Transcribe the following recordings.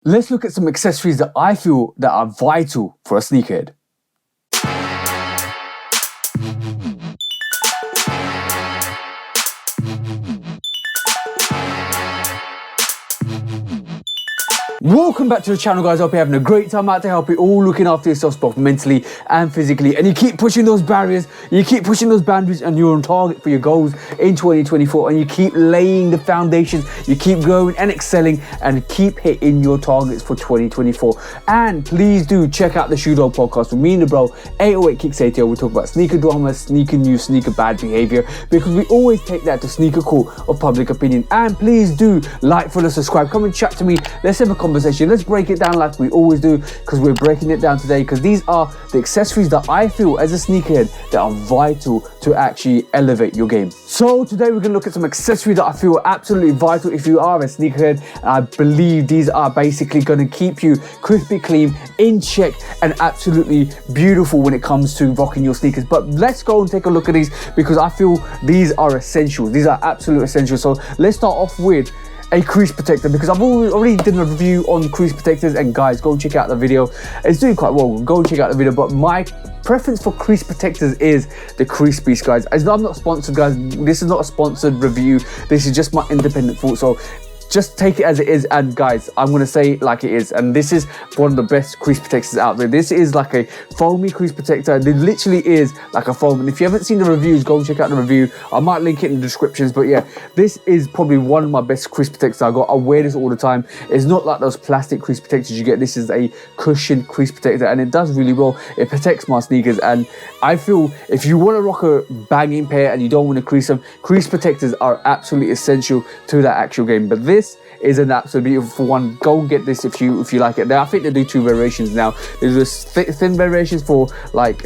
Let's look at some accessories that I feel that are vital for a sneakerhead. Welcome back to the channel, guys. I hope you're having a great time out there. I hope you're all looking after yourselves both mentally and physically, and you keep pushing those barriers, you keep pushing those boundaries, and you're on target for your goals in 2024, and you keep laying the foundations, you keep growing and excelling, and keep hitting your targets for 2024. And please do check out the Shoe Dog podcast with me and the bro 808 Kicks ATO. We talk about sneaker drama, sneaker news, sneaker bad behavior, because we always take that to sneaker court of public opinion. And please do like, follow, subscribe, come and chat to me. Let's have a conversation. Let's break it down like we always do, because we're breaking it down today, because these are the accessories that I feel as a sneakerhead that are vital to actually elevate your game. So today we're going to look at some accessories that I feel are absolutely vital if you are a sneakerhead, and I believe these are basically going to keep you crispy clean, in check, and absolutely beautiful when it comes to rocking your sneakers. But let's go and take a look at these, because I feel these are essentials. These are absolute essentials. So let's start off with a crease protector, because I've already done a review on crease protectors, and guys, go and check out the video. It's doing quite well. Go and check out the video. But my preference for crease protectors is the Crease Beast, guys. As I'm not sponsored, guys, this is not a sponsored review. This is just my independent thought. So just take it as it is, and guys, I'm going to say it like it is, and this is one of the best crease protectors out there. This is like a foamy crease protector. It literally is like a foam, and if you haven't seen the reviews, go and check out the review. I might link it in the descriptions, but yeah, this is probably one of my best crease protectors I got. I wear this all the time. It's not like those plastic crease protectors you get. This is a cushion crease protector, and it does really well. It protects my sneakers, and I feel if you want to rock a banging pair and you don't want to crease them, crease protectors are absolutely essential to that actual game. But this is an absolute beautiful one. Go and get this if you like it. Now I think they do two variations now. There's this thin variations for like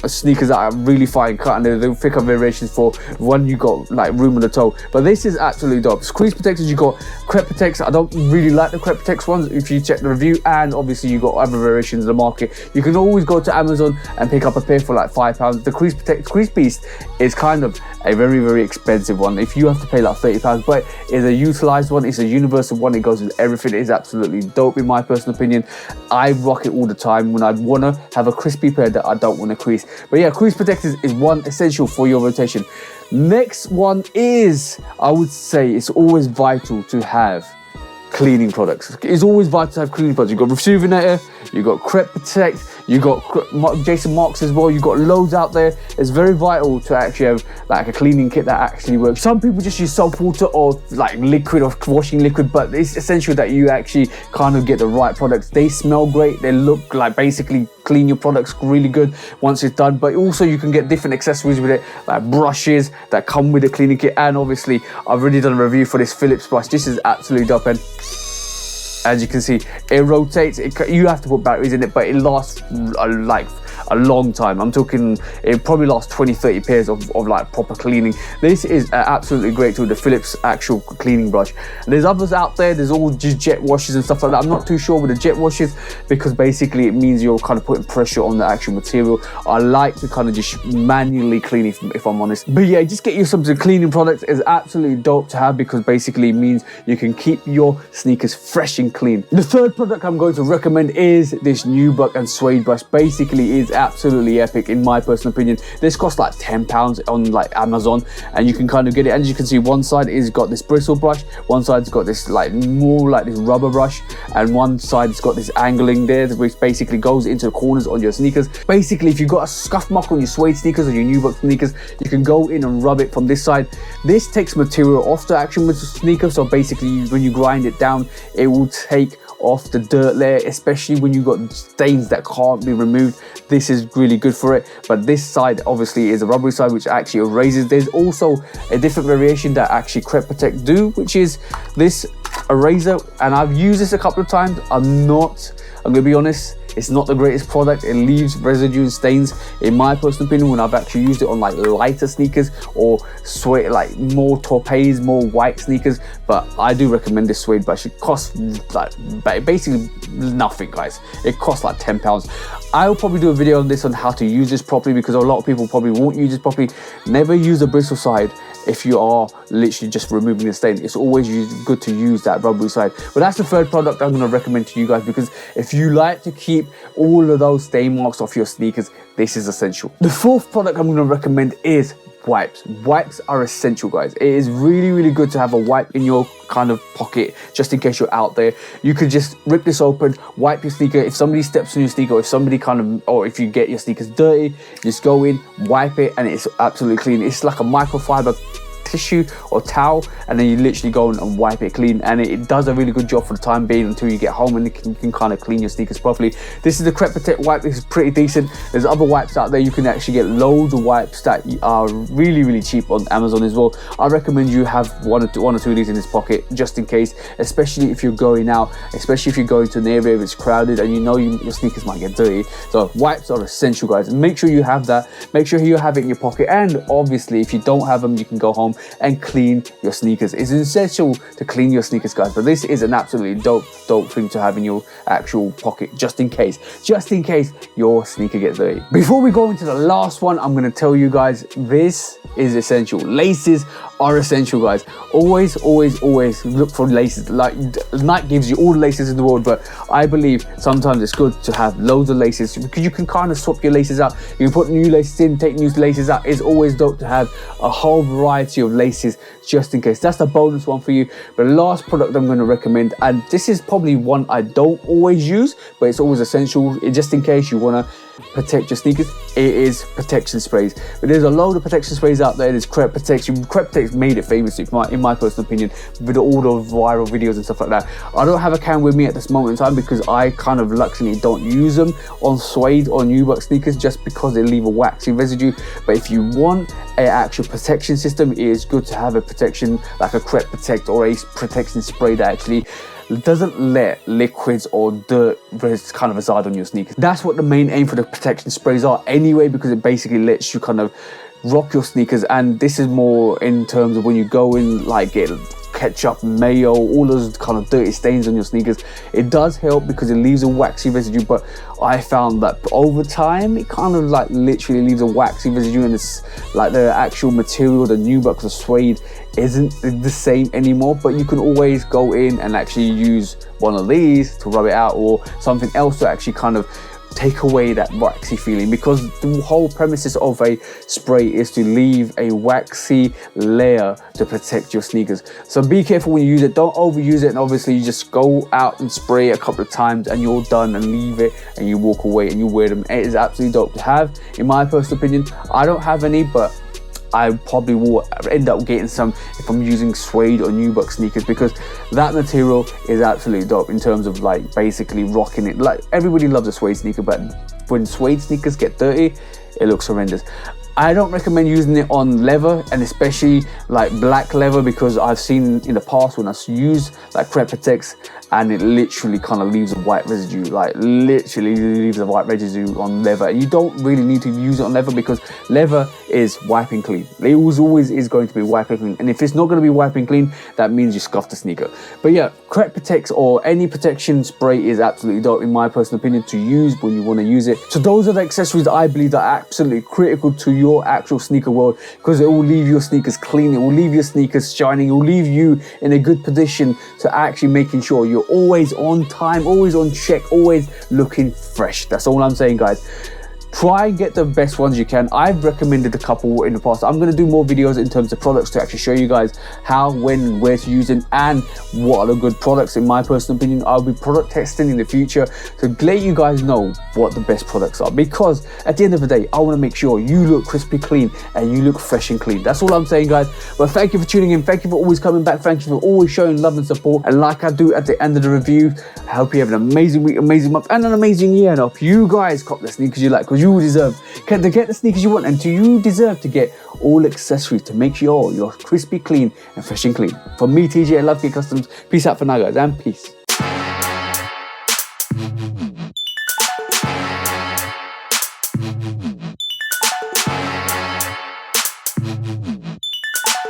sneakers that are really fine cut, and there's the thicker varitions for one you got like room on the toe. But this is absolutely dope. It's crease protectors. You got Crep Protects. I don't really like the Crep Protects ones if you check the review, and obviously you got other variations in the market. You can always go to Amazon and pick up a pair for like £5. The Crease Beast is kind of a very expensive one. If you have to pay like £30, but it's a utilized one. It's a universal one. It goes with everything. It is absolutely dope in my personal opinion. I rock it all the time when I want to have a crispy pair that I don't want to crease. But yeah, crease protectors is one essential for your rotation. Next one is, I would say it's always vital to have cleaning products. It's always vital to have cleaning products. You've got Rejuvenator, you've got Crep Protect, you've got Jason Marks as well. You've got loads out there. It's very vital to actually have like a cleaning kit that actually works. Some people just use soap water or like liquid or washing liquid, but it's essential that you actually kind of get the right products. They smell great. They look like basically clean your products really good once it's done. But also you can get different accessories with it, like brushes that come with the cleaning kit. And obviously I've already done a review for this Phillips brush. This is absolutely dope, and as you can see, it rotates. You have to put batteries in it, but it lasts like a long time. I'm talking, it probably lasts 20-30 pairs of like proper cleaning. This is absolutely great tool, the Phillips actual cleaning brush. There's others out there. There's all just jet washes and stuff like that. I'm not too sure with the jet washes, because basically it means you're kind of putting pressure on the actual material. I like to kind of just manually clean it, if I'm honest. But yeah, just get you some cleaning products is absolutely dope to have, because basically it means you can keep your sneakers fresh and clean. The third product I'm going to recommend is this Nubuck and Suede brush. Basically is absolutely epic in my personal opinion. This costs like £10 on like Amazon, and you can kind of get it. And as you can see, one side is got this bristle brush, one side's got this like more like this rubber brush, and one side's got this angling there, which basically goes into the corners on your sneakers. Basically, if you've got a scuff mark on your Suede sneakers or your Nubuck sneakers, you can go in and rub it from this side. This takes material off the actual sneaker, so basically when you grind it down, it will take off the dirt layer, especially when you've got stains that can't be removed. This is really good for it. But this side obviously is a rubbery side, which actually erases. There's also a different variation that actually Crep Protect do, which is this eraser, and I've used this a couple of times. I'm gonna be honest, It's not the greatest product. It leaves residue and stains, in my personal opinion, when I've actually used it on like lighter sneakers or suede, like more torpedoes, more white sneakers. But I do recommend this suede brush. It costs like basically nothing, guys. It costs like £10. I'll probably do a video on this on how to use this properly, because a lot of people probably won't use this properly. Never use the bristle side if you are literally just removing the stain. It's always good to use that rubbery side. But that's the third product I'm going to recommend to you guys, because if you like to keep all of those stain marks off your sneakers, this is essential. The fourth product I'm going to recommend is wipes. Wipes are essential, guys. It is really, really good to have a wipe in your kind of pocket, just in case you're out there. You could just rip this open, wipe your sneaker. If somebody steps on your sneaker, or if somebody or if you get your sneakers dirty, just go in, wipe it, and it's absolutely clean. It's like a microfiber tissue or towel, and then you literally go in and wipe it clean, and it does a really good job for the time being until you get home, and you can kind of clean your sneakers properly. This is the Crep Protect wipe. This is pretty decent. There's other wipes out there. You can actually get loads of wipes that are really, really cheap on Amazon as well. I recommend you have one or two of these in this pocket, just in case, especially if you're going out, especially if you're going to an area where it's crowded and you know your sneakers might get dirty. So wipes are essential, guys. Make sure you have that. Make sure you have it in your pocket, and obviously if you don't have them, you can go home and clean your sneakers. It's essential to clean your sneakers, guys, but this is an absolutely dope thing to have in your actual pocket, just in case your sneaker gets dirty. Before we go into the last one, I'm going to tell you guys, this is essential. Laces are essential, guys. Always look for laces. Like, Nike gives you all the laces in the world, but I believe sometimes it's good to have loads of laces, because you can kind of swap your laces out. You can put new laces in, take new laces out. It's always dope to have a whole variety of laces, just in case. That's the bonus one for you. The last product I'm going to recommend, and this is probably one I don't always use, but it's always essential just in case you want to protect your sneakers, it is protection sprays. But there's a load of protection sprays out there. There's Crep Protection. Crep Protect made it famous, in my personal opinion, with all the viral videos and stuff like that. I don't have a can with me at this moment in time, because I kind of luckily don't use them on suede or nubuck sneakers, just because they leave a waxy residue. But if you want an actual protection system, it is good to have a protection like a Crep Protect or a protection spray that actually doesn't let liquids or dirt kind of reside on your sneakers. That's what the main aim for the protection sprays are anyway, because it basically lets you kind of rock your sneakers. And this is more in terms of when you go in, like get ketchup, mayo, all those kind of dirty stains on your sneakers. It does help because it leaves a waxy residue, but I found that over time it kind of like literally leaves a waxy residue, and it's like the actual material, the nubuck, the suede, isn't the same anymore. But you can always go in and actually use one of these to rub it out, or something else to actually kind of take away that waxy feeling, because the whole premises of a spray is to leave a waxy layer to protect your sneakers. So be careful when you use it. Don't overuse it, and obviously you just go out and spray a couple of times and you're done, and leave it and you walk away and you wear them. It is absolutely dope to have, in my personal opinion. I don't have any, but I probably will end up getting some if I'm using suede or nubuck sneakers, because that material is absolutely dope in terms of like basically rocking it. Like, everybody loves a suede sneaker, but when suede sneakers get dirty, it looks horrendous. I don't recommend using it on leather, and especially like black leather, because I've seen in the past when I use like Crep Protects, and it literally kind of leaves a white residue, like literally leaves a white residue on leather. You don't really need to use it on leather, because leather is wiping clean. It always is going to be wiping clean, and if it's not going to be wiping clean, that means you scuffed the sneaker. But yeah, Crep Protects or any protection spray is absolutely dope, in my personal opinion, to use when you want to use it. So those are the accessories that I believe are absolutely critical to your actual sneaker world, because it will leave your sneakers clean, it will leave your sneakers shining, it will leave you in a good position to actually making sure you're always on time, always on check, always looking fresh. That's all I'm saying, guys. Try and get the best ones you can. I've recommended a couple in the past. I'm going to do more videos in terms of products to actually show you guys how, when, where to use them, and what are the good products. In my personal opinion, I'll be product testing in the future to let you guys know what the best products are, because at the end of the day, I want to make sure you look crispy clean and you look fresh and clean. That's all I'm saying, guys. But thank you for tuning in. Thank you for always coming back. Thank you for always showing love and support. And like I do at the end of the review, I hope you have an amazing week, amazing month, and an amazing year. And I hope you guys cop the sneakers you like, because you deserve to get the sneakers you want, and you deserve to get all accessories to make sure you're crispy clean and fresh and clean. From me, TJ, I love Get Customs. Peace out for now, guys, and peace.